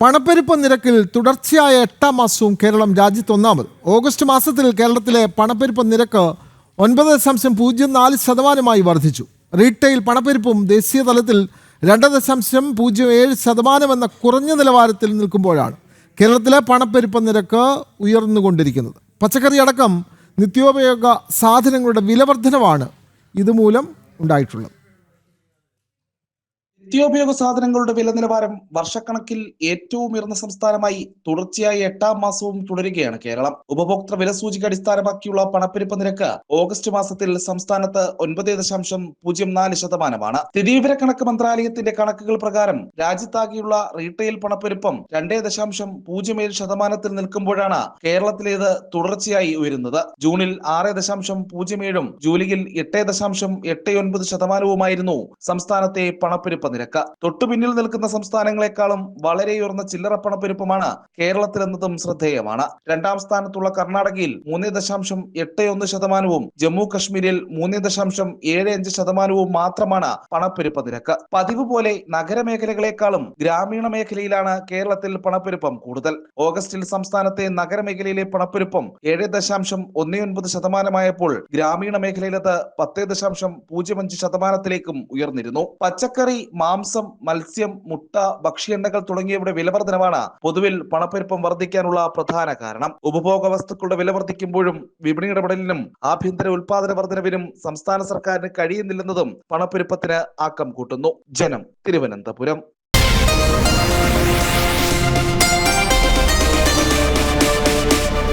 പണപ്പെരുപ്പ നിരക്കിൽ തുടർച്ചയായ 8-ാം മാസവും കേരളം രാജ്യത്ത് ഒന്നാമത്. ഓഗസ്റ്റ് മാസത്തിൽ കേരളത്തിലെ പണപ്പെരുപ്പ നിരക്ക് 9.04% വർദ്ധിച്ചു. റീറ്റെയിൽ പണപ്പെരുപ്പും ദേശീയ തലത്തിൽ 2.07% എന്ന കുറഞ്ഞ നിലവാരത്തിൽ നിൽക്കുമ്പോഴാണ് കേരളത്തിലെ പണപ്പെരുപ്പ നിരക്ക് ഉയർന്നുകൊണ്ടിരിക്കുന്നത്. പച്ചക്കറി അടക്കം നിത്യോപയോഗ സാധനങ്ങളുടെ വിലവർദ്ധനവാണ് ഇതുമൂലം ഉണ്ടായിട്ടുള്ളത്. നിത്യോപയോഗ സാധനങ്ങളുടെ വില നിലവാരം വർഷക്കണക്കിൽ ഏറ്റവും ഉയർന്ന സംസ്ഥാനമായി തുടർച്ചയായി 8-ാം മാസവും തുടരുകയാണ് കേരളം. ഉപഭോക്തൃ വില സൂചിക അടിസ്ഥാനമാക്കിയുള്ള പണപ്പെരുപ്പ നിരക്ക് ഓഗസ്റ്റ് മാസത്തിൽ സംസ്ഥാനത്ത് 9.04%. സ്ഥിതിവിവരക്കണക്ക് മന്ത്രാലയത്തിന്റെ കണക്കുകൾ പ്രകാരം രാജ്യത്താകെയുള്ള റീറ്റെയിൽ പണപ്പെരുപ്പം 2.07% നിൽക്കുമ്പോഴാണ് കേരളത്തിലേത് തുടർച്ചയായി ഉയരുന്നത്. ജൂണിൽ 6.07%, ജൂലൈയിൽ 8.89%, സംസ്ഥാനത്തെ പണപ്പെരുപ്പ നിരക്ക്. തൊട്ടുപിന്നിൽ നിൽക്കുന്ന സംസ്ഥാനങ്ങളെക്കാളും വളരെ ഉയർന്ന ചില്ലറ പണപ്പെരുപ്പമാണ് കേരളത്തിലെന്നതും ശ്രദ്ധേയമാണ്. 2-ാം സ്ഥാനത്തുള്ള കർണാടകയിൽ 3.81%, ജമ്മു കശ്മീരിൽ 3.75% മാത്രമാണ് പണപ്പെരുപ്പ നിരക്ക്. പതിവ് പോലെ നഗരമേഖലകളെക്കാളും ഗ്രാമീണ മേഖലയിലാണ് കേരളത്തിൽ പണപ്പെരുപ്പം കൂടുതൽ. ഓഗസ്റ്റിൽ സംസ്ഥാനത്തെ നഗരമേഖലയിലെ പണപ്പെരുപ്പം 7.19%, ഗ്രാമീണ മേഖലയിലത് 10.05%-ലേക്കും ഉയർന്നിരുന്നു. പച്ചക്കറി, മാംസം, മത്സ്യം, മുട്ട, ഭക്ഷ്യ തുടങ്ങിയവയുടെ വിലവർദ്ധനവാണ് പൊതുവിൽ പണപ്പെരുപ്പം വർദ്ധിക്കാനുള്ള പ്രധാന കാരണം. ഉപഭോഗ വസ്തുക്കളുടെ വില വർദ്ധിക്കുമ്പോഴും വിപണി ഇടപെടലിനും ആഭ്യന്തര ഉൽപാദന വർധനവിനും സംസ്ഥാന സർക്കാരിന് കഴിയുന്നില്ലെന്നതും പണപ്പെരുപ്പത്തിന് ആക്കം കൂട്ടുന്നു. ജനം, തിരുവനന്തപുരം.